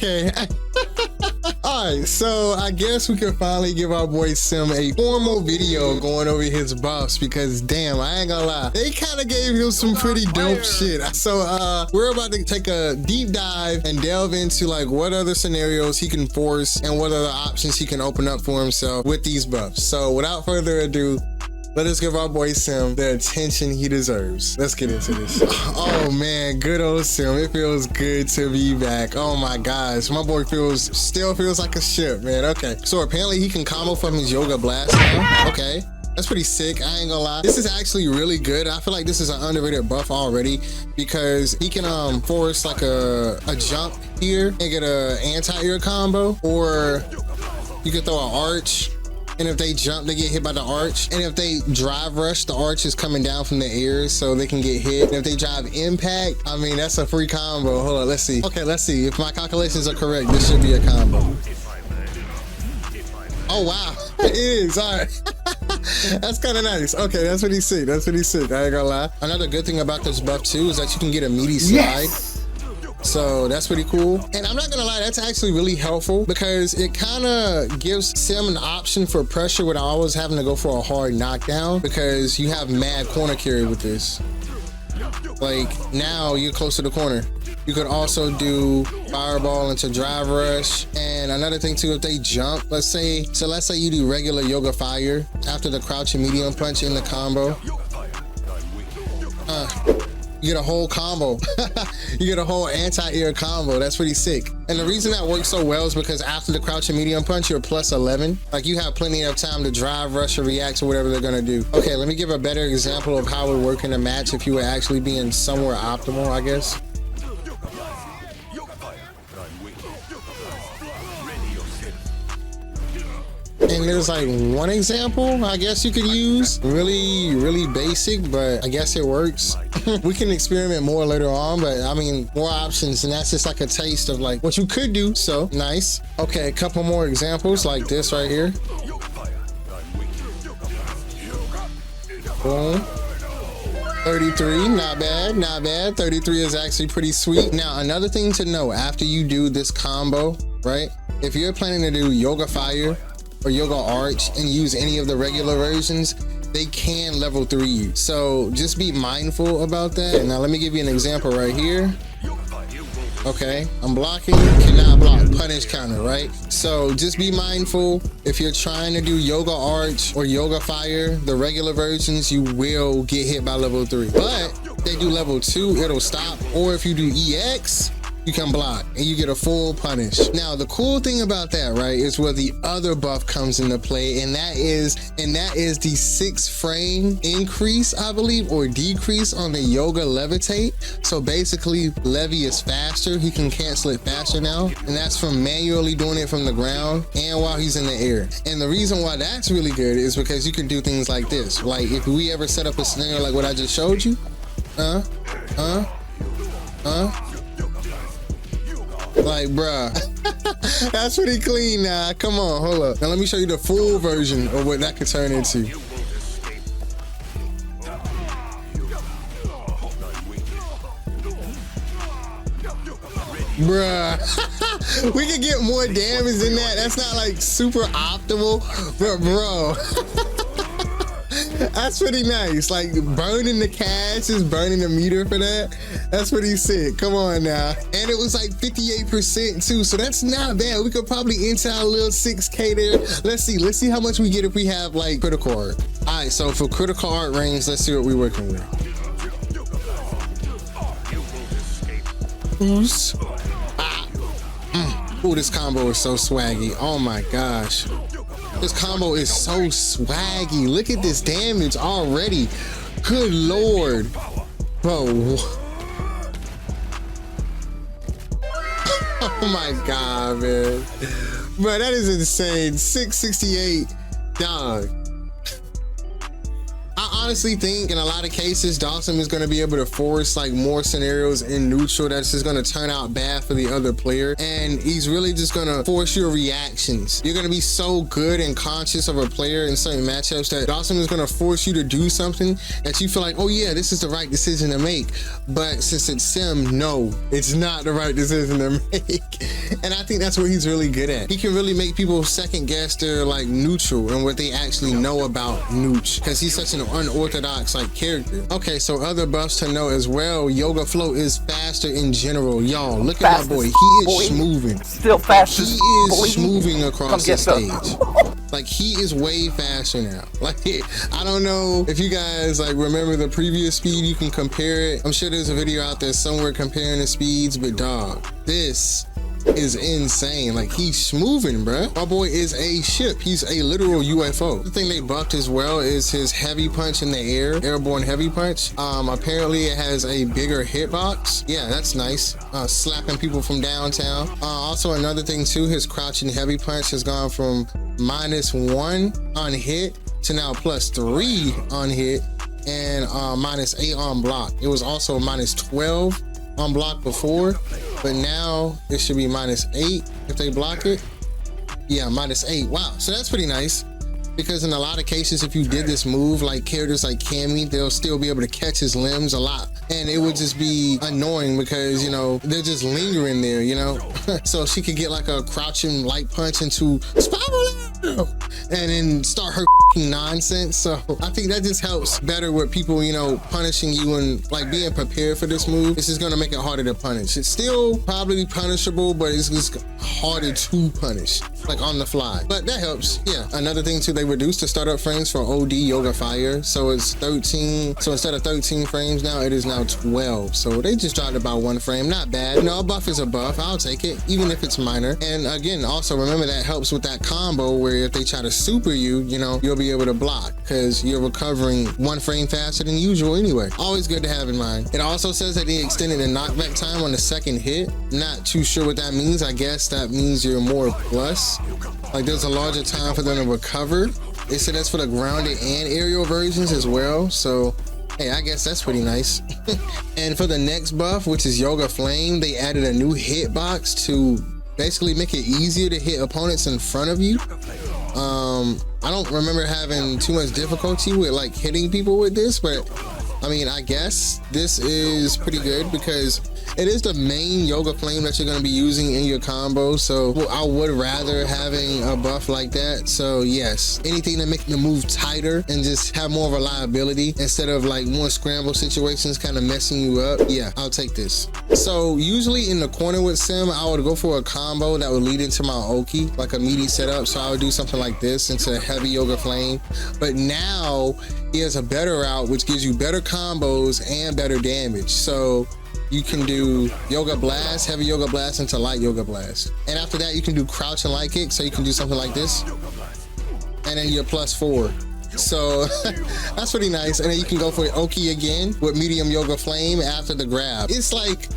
Okay. Alright, so I guess we can finally give our boy Sim a formal video going over his buffs, because damn, I ain't gonna lie, they kind of gave him some pretty dope shit. So we're about to take a deep dive and delve into like what other scenarios he can force and what other options he can open up for himself with these buffs. So without further ado, let us give our boy Sim the attention he deserves. Let's get into this. Oh man, good old Sim. It feels good to be back. Oh my gosh, my boy still feels like a ship, man. Okay, so apparently he can combo from his Yoga Blast now. Okay, that's pretty sick. I ain't gonna lie. This is actually really good. I feel like this is an underrated buff already, because he can force like a jump here and get a anti-air combo, or you could throw an arch, and if they jump, they get hit by the arch. And if they drive rush, the arch is coming down from the air, so they can get hit. And if they drive impact, I mean, that's a free combo. Hold on, let's see. Okay, let's see. If my calculations are correct, this should be a combo. Oh, wow. It is. All right. That's kind of nice. Okay, that's pretty sick. That's pretty sick. I ain't gonna lie. Another good thing about this buff, too, is that you can get a meaty slide. Yes. So that's pretty cool. And I'm not gonna lie, that's actually really helpful, because it kind of gives Sim an option for pressure without always having to go for a hard knockdown, because you have mad corner carry with this. Like, now you're close to the corner. You could also do fireball into drive rush. And another thing too, if they jump, let's say you do regular yoga fire after the crouch and medium punch in the combo. You get a whole combo. You get a whole anti-air combo. That's pretty sick. And the reason that works so well is because after the crouch and medium punch, you're plus 11. Like, you have plenty of time to drive, rush, or react to whatever they're gonna do. Okay, let me give a better example of how it would work in a match if you were actually being somewhere optimal, I guess. And there's like one example I guess you could use, really basic, but I guess it works. We can experiment more later on, but I mean, more options, and that's just like a taste of like what you could do. So nice. Okay, a couple more examples like this right here. Boom. 33, not bad, not bad. 33 is actually pretty sweet. Now, another thing to know after you do this combo, right? If you're planning to do Yoga Fire or Yoga Arch and use any of the regular versions, they can level 3 you. So just be mindful about that. Now let me give you an example right here. Okay, I'm blocking, cannot block, punish counter, right? So just be mindful, if you're trying to do Yoga Arch or Yoga Fire, the regular versions, you will get hit by level 3. But if they do level 2, it'll stop. Or if you do EX, you can block and you get a full punish. Now, the cool thing about that, right, is where the other buff comes into play, and that is the 6 frame increase, I believe, or decrease on the Yoga Levitate. So basically, Levy is faster. He can cancel it faster now, and that's from manually doing it from the ground and while he's in the air. And the reason why that's really good is because you can do things like this. Like, if we ever set up a scenario like what I just showed you, like, bruh, that's pretty clean now. Come on, hold up. Now let me show you the full version of what that could turn into. Bruh, we could get more damage than that. That's not like super optimal, but bro, that's pretty nice. Like, burning the cash is burning the meter for that. That's pretty sick. Come on now. And it was like 58% too, so that's not bad. We could probably enter our little 6K there. Let's see how much we get if we have like critical art. All right, so for critical art range, let's see what we're working with. Who's? Ooh, this combo is so swaggy. Oh my gosh. This combo is so swaggy. Look at this damage already. Good Lord. Bro. Oh my God, man. Bro, that is insane. 668, dog. honestly think in a lot of cases, Dhalsim is going to be able to force like more scenarios in neutral that's just going to turn out bad for the other player. And he's really just going to force your reactions. You're going to be so good and conscious of a player in certain matchups that Dhalsim is going to force you to do something that you feel like, oh yeah, this is the right decision to make. But since it's Sim, no, it's not the right decision to make. And I think that's what he's really good at. He can really make people second guess their like neutral and what they actually know about nooch, because he's such an unorthodox like character. Okay, so other buffs to know as well. Yoga Flow is faster in general. Y'all, look at my boy. He is smoothing. Still fastest. He is smoothing across the stage. Like, he is way faster now. Like, I don't know if you guys like remember the previous speed. You can compare it. I'm sure there's a video out there somewhere comparing the speeds, but dog, this is insane. Like, he's smoothing, bruh. My boy is a ship. He's a literal UFO. The thing they buffed as well is his heavy punch in the air, airborne heavy punch. Apparently it has a bigger hitbox. Yeah, that's nice. Slapping people from downtown. Also another thing too, his crouching heavy punch has gone from -1 on hit to now +3 on hit and -8 on block. It was also -12 on block before, but now it should be -8 if they block it. Yeah, -8. Wow, so that's pretty nice, because in a lot of cases, if you did this move, like characters like Cammy, they'll still be able to catch his limbs a lot, and it would just be annoying because, you know, they're just lingering there, you know. So she could get like a crouching light punch into spiral and then start her nonsense. So I think that just helps better with people, you know, punishing you and like being prepared for this move. This is going to make it harder to punish. It's still probably punishable, but it's just harder to punish, like on the fly, but that helps. Yeah, another thing too, they reduced the startup frames for OD Yoga Fire, so it's 13. So instead of 13 frames now, it is now 12. So they just dropped about 1 frame. Not bad. You know, a buff is a buff. I'll take it, even if it's minor. And again, also remember that helps with that combo where if they try to super you, you know, you'll be able to block because you're recovering 1 frame faster than usual anyway. Always good to have in mind. It also says that they extended the knockback time on the second hit. Not too sure what that means. I guess that means you're more plus. Like, there's a larger time for them to recover. They said that's for the grounded and aerial versions as well. So, hey, I guess that's pretty nice. And for the next buff, which is Yoga Flame, they added a new hitbox to basically make it easier to hit opponents in front of you. I don't remember having too much difficulty with like hitting people with this, but I mean, I guess this is pretty good because it is the main Yoga Flame that you're going to be using in your combo. So I would rather having a buff like that. So yes, anything to make the move tighter and just have more reliability instead of like more scramble situations kind of messing you up. Yeah, I'll take this. So usually in the corner with Sim, I would go for a combo that would lead into my Oki, like a meaty setup. So I would do something like this into heavy Yoga Flame. But now he has a better route, which gives you better combos and better damage. So you can do Yoga Blast, heavy Yoga Blast into light Yoga Blast. And after that, you can do crouch and light kick. So you can do something like this. And then you're +4. So that's pretty nice. And then you can go for Oki again with medium Yoga Flame after the grab. It's like,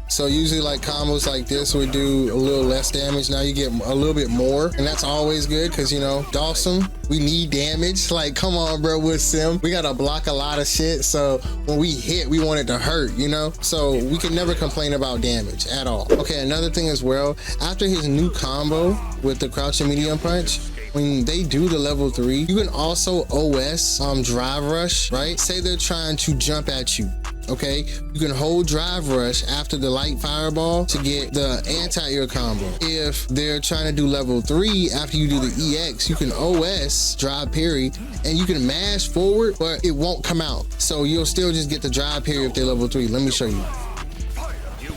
so usually like combos like this would do a little less damage. Now you get a little bit more, and that's always good because, you know, Dhalsim, we need damage. Like, come on, bro, with Sim, we gotta block a lot of shit. So when we hit, we want it to hurt, you know? So we can never complain about damage at all. Okay, another thing as well, after his new combo with the crouching medium punch, when they do the level 3, you can also OS drive rush, right? Say they're trying to jump at you. Okay, you can hold drive rush after the light fireball to get the anti-air combo. If they're trying to do level 3 after you do the EX, you can OS drive parry and you can mash forward, but it won't come out. So you'll still just get the drive parry if they're level 3. Let me show you.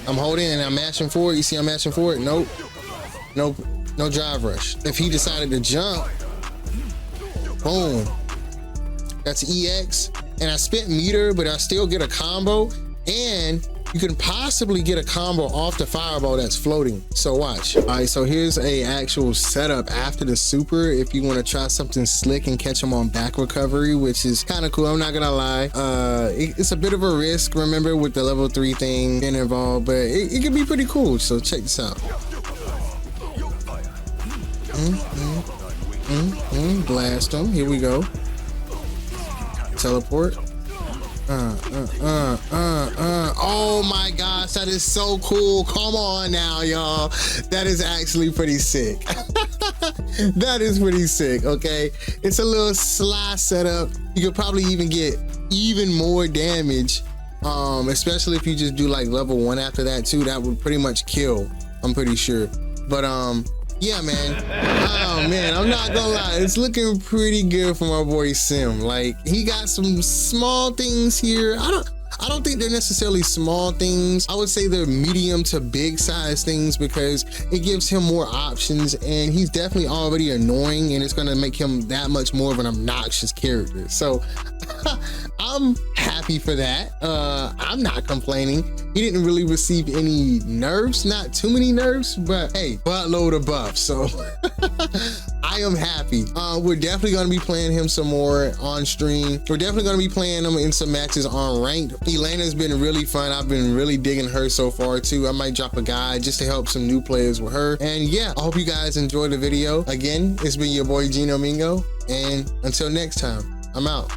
I'm holding and I'm mashing forward. You see I'm mashing forward? Nope. Nope. No drive rush. If he decided to jump, boom. That's EX. And I spent meter, but I still get a combo, and you can possibly get a combo off the fireball that's floating. So watch. All right, so here's a actual setup after the super if you want to try something slick and catch them on back recovery, which is kind of cool. I'm not gonna lie. It's a bit of a risk, remember, with the level 3 thing getting involved, but it can be pretty cool. So check this out. Blast them. Here we go. teleport. Oh my gosh, that is so cool. Come on now, y'all. That is actually pretty sick. That is pretty sick, okay? It's a little sly setup. You could probably even get even more damage, especially if you just do like level 1 after that too. That would pretty much kill, I'm pretty sure. But yeah, man. Oh man, I'm not gonna lie, it's looking pretty good for my boy Sim. Like, he got some small things here. I don't think they're necessarily small things. I would say they're medium to big size things because it gives him more options, and he's definitely already annoying, and it's gonna make him that much more of an obnoxious character. So I'm happy for that. I'm not complaining. He didn't really receive any nerfs, not too many nerfs, but hey, buttload of buffs. So I am happy. We're definitely gonna be playing him some more on stream. We're definitely gonna be playing him in some matches on ranked. Elena's been really fun. I've been really digging her so far too. I might drop a guide just to help some new players with her. And yeah, I hope you guys enjoyed the video. Again, it's been your boy Gino Mingo, and until next time, I'm out.